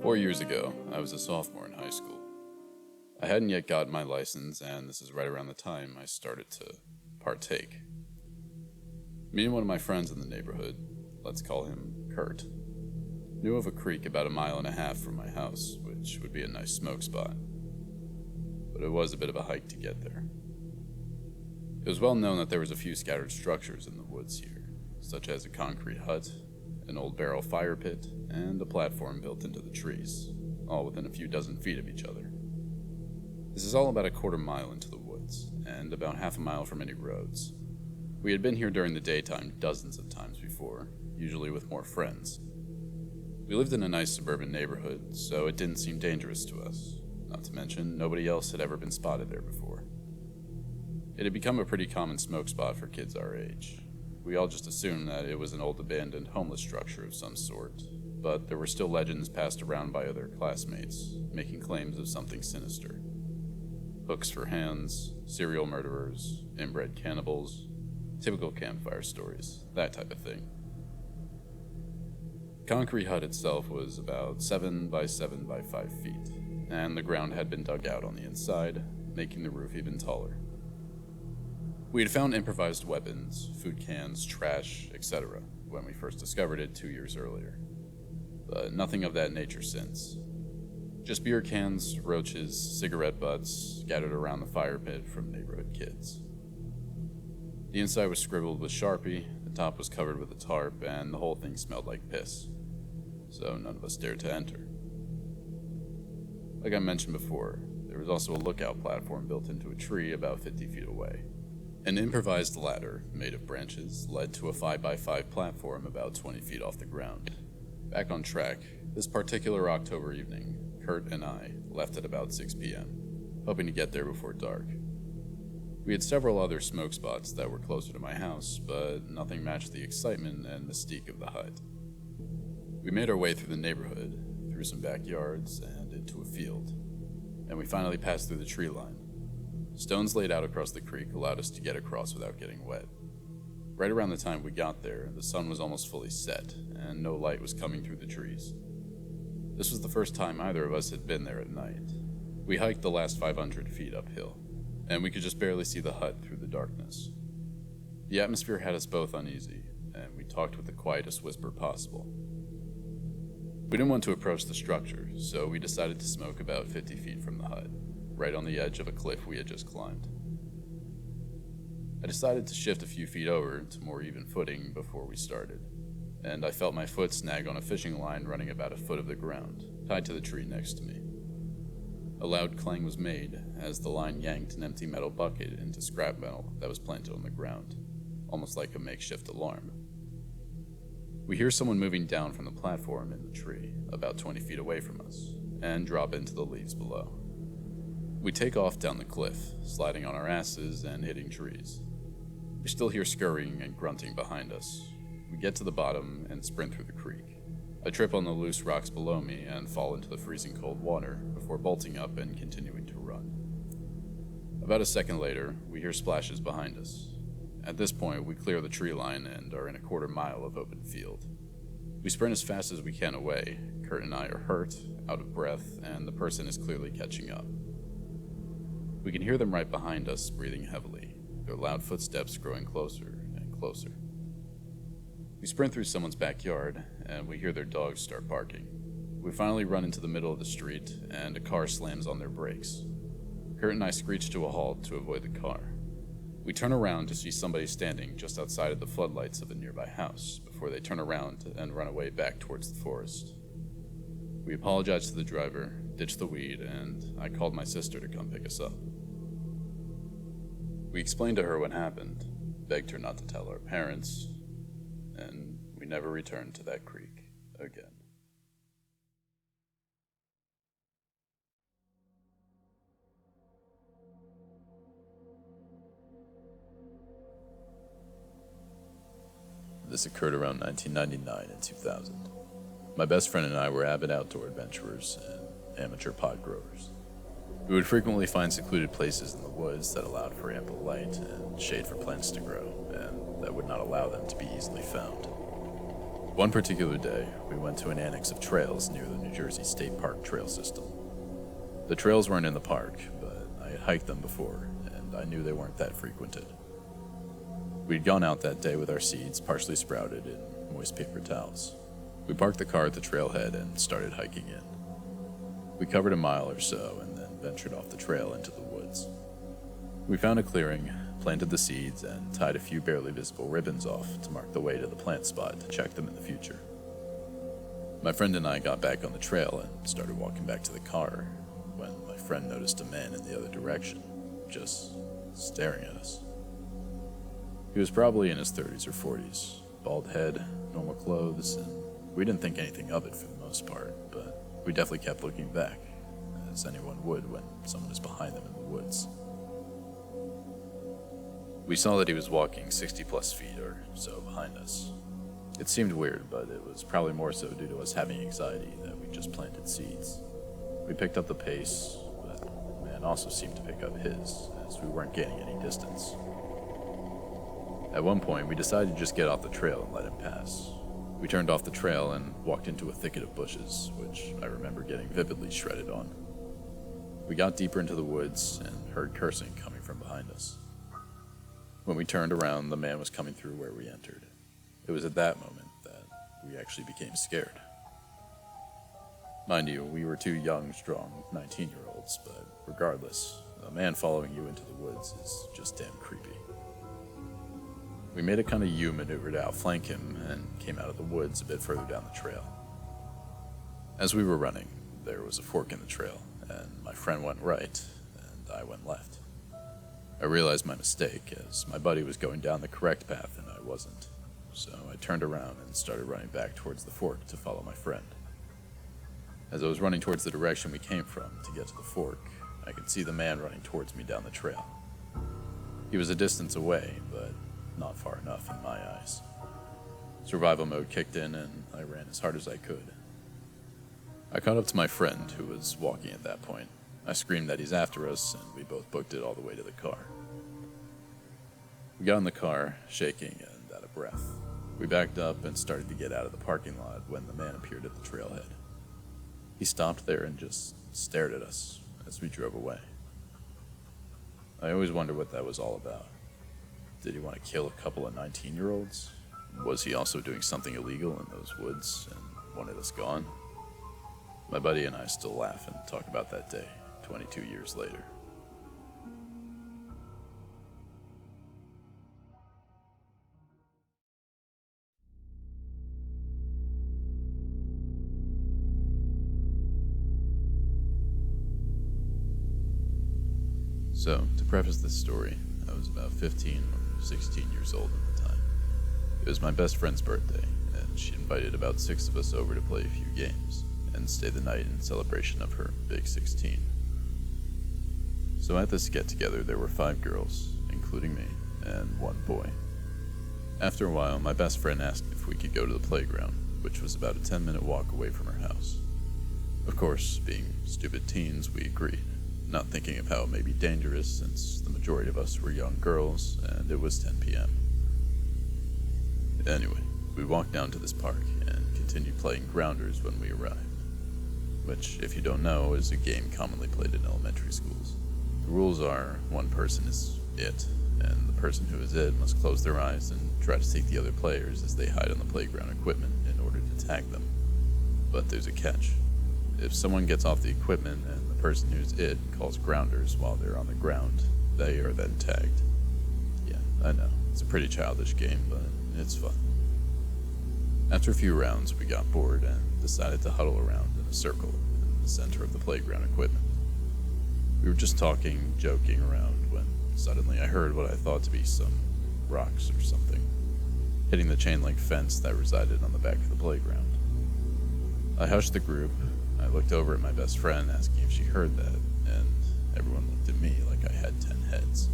4 years ago, I was a sophomore in high school. I hadn't yet gotten my license, and this is right around the time I started to partake. Me and one of my friends in the neighborhood, let's call him Kurt, knew of a creek about 1.5 miles from my house, which would be a nice smoke spot. But it was a bit of a hike to get there. It was well known that there was a few scattered structures in the woods here, such as a concrete hut, an old barrel fire pit, and a platform built into the trees, all within a few dozen feet of each other. This is all about a 1/4 mile into the woods, and about 1/2 mile from any roads. We had been here during the daytime dozens of times before, usually with more friends. We lived in a nice suburban neighborhood, so it didn't seem dangerous to us, not to mention nobody else had ever been spotted there before. It had become a pretty common smoke spot for kids our age. We all just assumed that it was an old abandoned homeless structure of some sort, but there were still legends passed around by other classmates, making claims of something sinister. Hooks for hands, serial murderers, inbred cannibals, typical campfire stories, that type of thing. The concrete hut itself was about 7 by 7 by 5 feet, and the ground had been dug out on the inside, making the roof even taller. We had found improvised weapons, food cans, trash, etc. when we first discovered it 2 years earlier, but nothing of that nature since. Just beer cans, roaches, cigarette butts scattered around the fire pit from neighborhood kids. The inside was scribbled with Sharpie, the top was covered with a tarp, and the whole thing smelled like piss, so none of us dared to enter. Like I mentioned before, there was also a lookout platform built into a tree about 50 feet away. An improvised ladder, made of branches, led to a 5 by 5 platform about 20 feet off the ground. Back on track, this particular October evening, Kurt and I left at about 6 p.m., hoping to get there before dark. We had several other smoke spots that were closer to my house, but nothing matched the excitement and mystique of the hut. We made our way through the neighborhood, through some backyards, and into a field, and we finally passed through the tree line. Stones laid out across the creek allowed us to get across without getting wet. Right around the time we got there, the sun was almost fully set, and no light was coming through the trees. This was the first time either of us had been there at night. We hiked the last 500 feet uphill, and we could just barely see the hut through the darkness. The atmosphere had us both uneasy, and we talked with the quietest whisper possible. We didn't want to approach the structure, so we decided to smoke about 50 feet from the hut, right on the edge of a cliff we had just climbed. I decided to shift a few feet over to more even footing before we started, and I felt my foot snag on a fishing line running about a foot of the ground, tied to the tree next to me. A loud clang was made as the line yanked an empty metal bucket into scrap metal that was planted on the ground, almost like a makeshift alarm. We hear someone moving down from the platform in the tree, about 20 feet away from us, and drop into the leaves below. We take off down the cliff, sliding on our asses and hitting trees. We still hear scurrying and grunting behind us. We get to the bottom and sprint through the creek. I trip on the loose rocks below me and fall into the freezing cold water before bolting up and continuing to run. About a second later, we hear splashes behind us. At this point, we clear the tree line and are in a 1/4 mile of open field. We sprint as fast as we can away. Kurt and I are hurt, out of breath, and the person is clearly catching up. We can hear them right behind us, breathing heavily, their loud footsteps growing closer and closer. We sprint through someone's backyard, and we hear their dogs start barking. We finally run into the middle of the street, and a car slams on their brakes. Kurt and I screech to a halt to avoid the car. We turn around to see somebody standing just outside of the floodlights of a nearby house before they turn around and run away back towards the forest. We apologized to the driver, ditched the weed, and I called my sister to come pick us up. We explained to her what happened, begged her not to tell our parents, and we never returned to that creek again. This occurred around 1999 and 2000. My best friend and I were avid outdoor adventurers and amateur pot growers. We would frequently find secluded places in the woods that allowed for ample light and shade for plants to grow, and that would not allow them to be easily found. One particular day, we went to an annex of trails near the New Jersey State Park trail system. The trails weren't in the park, but I had hiked them before, and I knew they weren't that frequented. We'd gone out that day with our seeds partially sprouted in moist paper towels. We parked the car at the trailhead and started hiking in. We covered a mile or so and then ventured off the trail into the woods. We found a clearing, planted the seeds, and tied a few barely visible ribbons off to mark the way to the plant spot to check them in the future. My friend and I got back on the trail and started walking back to the car when my friend noticed a man in the other direction, just staring at us. He was probably in his 30s or 40s, bald head, normal clothes, and we didn't think anything of it for the most part, but we definitely kept looking back, as anyone would when someone is behind them in the woods. We saw that he was walking 60 plus feet or so behind us. It seemed weird, but it was probably more so due to us having anxiety that we just planted seeds. We picked up the pace, but the man also seemed to pick up his, as we weren't gaining any distance. At one point, we decided to just get off the trail and let him pass. We turned off the trail and walked into a thicket of bushes, which I remember getting vividly shredded on. We got deeper into the woods and heard cursing coming from behind us. When we turned around, the man was coming through where we entered. It was at that moment that we actually became scared. Mind you, we were two young, strong 19-year-olds, but regardless, a man following you into the woods is just damn creepy. We made a kind of U maneuver to outflank him and came out of the woods a bit further down the trail. As we were running, there was a fork in the trail, and my friend went right, and I went left. I realized my mistake, as my buddy was going down the correct path and I wasn't, so I turned around and started running back towards the fork to follow my friend. As I was running towards the direction we came from to get to the fork, I could see the man running towards me down the trail. He was a distance away, but not far enough in my eyes. Survival mode kicked in and I ran as hard as I could. I caught up to my friend, who was walking at that point. I screamed that he's after us, and we both booked it all the way to the car. We got in the car, shaking and out of breath. We backed up and started to get out of the parking lot when the man appeared at the trailhead. He stopped there and just stared at us as we drove away. I always wondered what that was all about. Did he want to kill a couple of 19-year-olds? Was he also doing something illegal in those woods and wanted us gone? My buddy and I still laugh and talk about that day, 22 years later. So, to preface this story, I was about 15 or 16 years old at the time. It was my best friend's birthday, and she invited about 6 of us over to play a few games and stay the night in celebration of her big 16. So at this get-together, there were 5 girls, including me, and 1 boy. After a while, my best friend asked if we could go to the playground, which was about a 10-minute walk away from her house. Of course, being stupid teens, we agreed, not thinking of how it may be dangerous since the majority of us were young girls, and it was 10 p.m. Anyway, we walked down to this park and continued playing Grounders when we arrived, which, if you don't know, is a game commonly played in elementary schools. The rules are, one person is it, and the person who is it must close their eyes and try to take the other players as they hide on the playground equipment in order to tag them. But there's a catch. If someone gets off the equipment and the person who's it calls Grounders while they're on the ground, they are then tagged. Yeah, I know, it's a pretty childish game, but it's fun. After a few rounds, we got bored and decided to huddle around in a circle in the center of the playground equipment. We were just talking, joking around, when suddenly I heard what I thought to be some rocks or something, hitting the chain-link fence that resided on the back of the playground. I hushed the group. I looked over at my best friend, asking if she heard that, and everyone looked at me like I had 10 heads.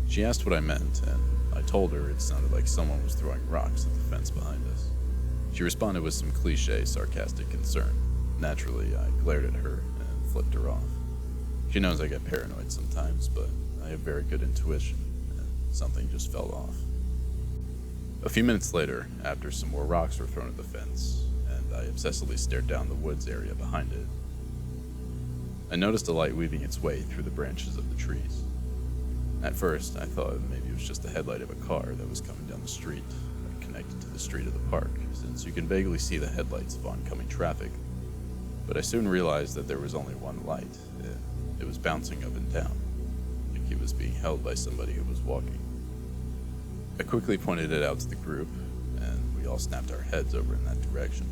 She asked what I meant, and I told her it sounded like someone was throwing rocks at the fence behind us. She responded with some cliché, sarcastic concern. Naturally, I glared at her and flipped her off. She knows I get paranoid sometimes, but I have very good intuition, and something just fell off. A few minutes later, after some more rocks were thrown at the fence, and I obsessively stared down the woods area behind it, I noticed a light weaving its way through the branches of the trees. At first, I thought maybe it was just the headlight of a car that was coming down the street, connected to the street of the park, since you can vaguely see the headlights of oncoming traffic. But I soon realized that there was only one light. It was bouncing up and down, like it was being held by somebody who was walking. I quickly pointed it out to the group, and we all snapped our heads over in that direction.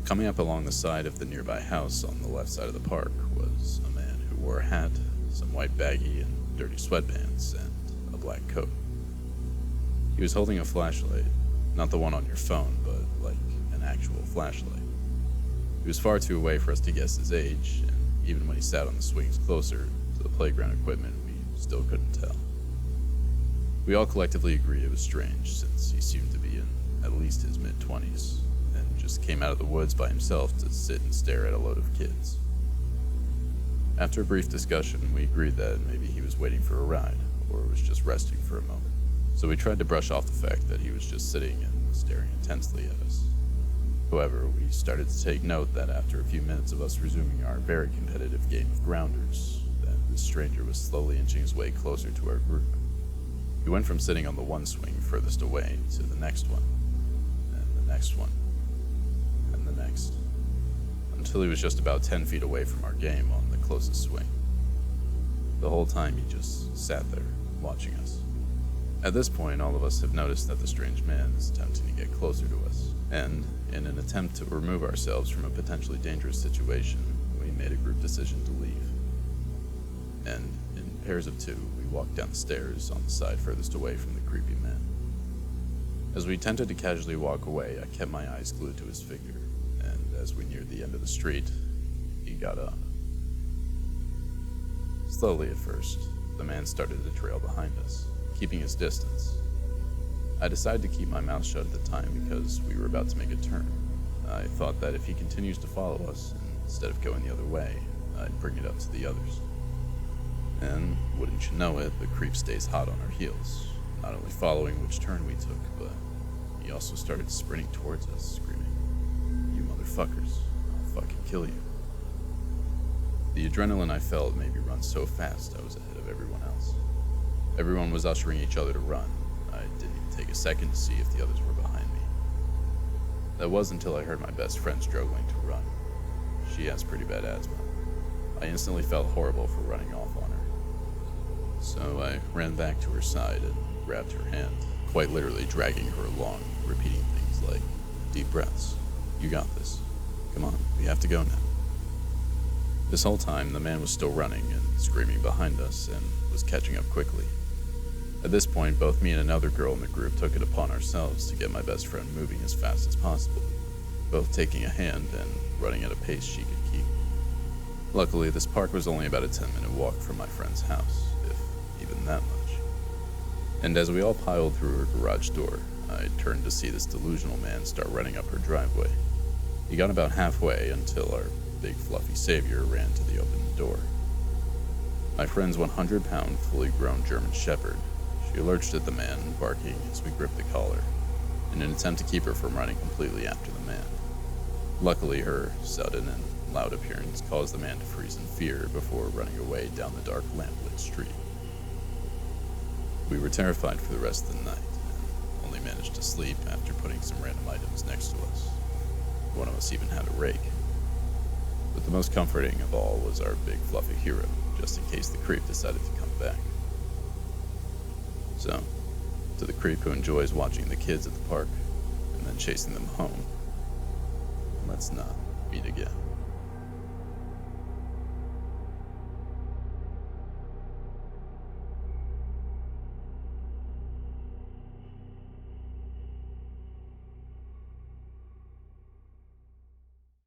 Coming up along the side of the nearby house on the left side of the park was a man who wore a hat, some white baggy and dirty sweatpants, and a black coat. He was holding a flashlight, not the one on your phone, but like an actual flashlight. He was far too away for us to guess his age, and even when he sat on the swings closer to the playground equipment, we still couldn't tell. We all collectively agreed it was strange, since he seemed to be in at least his mid-20s, and just came out of the woods by himself to sit and stare at a load of kids. After a brief discussion, we agreed that maybe he was waiting for a ride, or was just resting for a moment. So we tried to brush off the fact that he was just sitting and staring intensely at us. However, we started to take note that after a few minutes of us resuming our very competitive game of grounders, that this stranger was slowly inching his way closer to our group. He went from sitting on the one swing furthest away to the next one, and the next one, and the next, until he was just about 10 feet away from our game on the closest swing. The whole time he just sat there, watching us. At this point, all of us have noticed that the strange man is attempting to get closer to us, and in an attempt to remove ourselves from a potentially dangerous situation, we made a group decision to leave. And in pairs of two, we walked down the stairs on the side furthest away from the creepy man. As we tended to casually walk away, I kept my eyes glued to his figure, and as we neared the end of the street, he got up. Slowly at first, the man started to trail behind us, keeping his distance. I decided to keep my mouth shut at the time because we were about to make a turn. I thought that if he continues to follow us, instead of going the other way, I'd bring it up to the others. And, wouldn't you know it, the creep stays hot on our heels, not only following which turn we took, but he also started sprinting towards us, screaming, "You motherfuckers, I'll fucking kill you." The adrenaline I felt made me run so fast I was ahead of everyone else. Everyone was ushering each other to run. I didn't even take a second to see if the others were behind me. That was until I heard my best friend struggling to run. She has pretty bad asthma. I instantly felt horrible for running off on her. So I ran back to her side and grabbed her hand, quite literally dragging her along, repeating things like, "Deep breaths. You got this. Come on, we have to go now." This whole time, the man was still running and screaming behind us and was catching up quickly. At this point, both me and another girl in the group took it upon ourselves to get my best friend moving as fast as possible, both taking a hand and running at a pace she could keep. Luckily, this park was only about a 10-minute walk from my friend's house, if even that much. And as we all piled through her garage door, I turned to see this delusional man start running up her driveway. He got about halfway until our big fluffy savior ran to the open door. My friend's 100-pound, fully grown German shepherd, she lurched at the man, barking as we gripped the collar, in an attempt to keep her from running completely after the man. Luckily, her sudden and loud appearance caused the man to freeze in fear before running away down the dark lamplit street. We were terrified for the rest of the night, and only managed to sleep after putting some random items next to us. One of us even had a rake. But the most comforting of all was our big fluffy hero, just in case the creep decided to come back. So, to the creep who enjoys watching the kids at the park and then chasing them home, let's not meet again.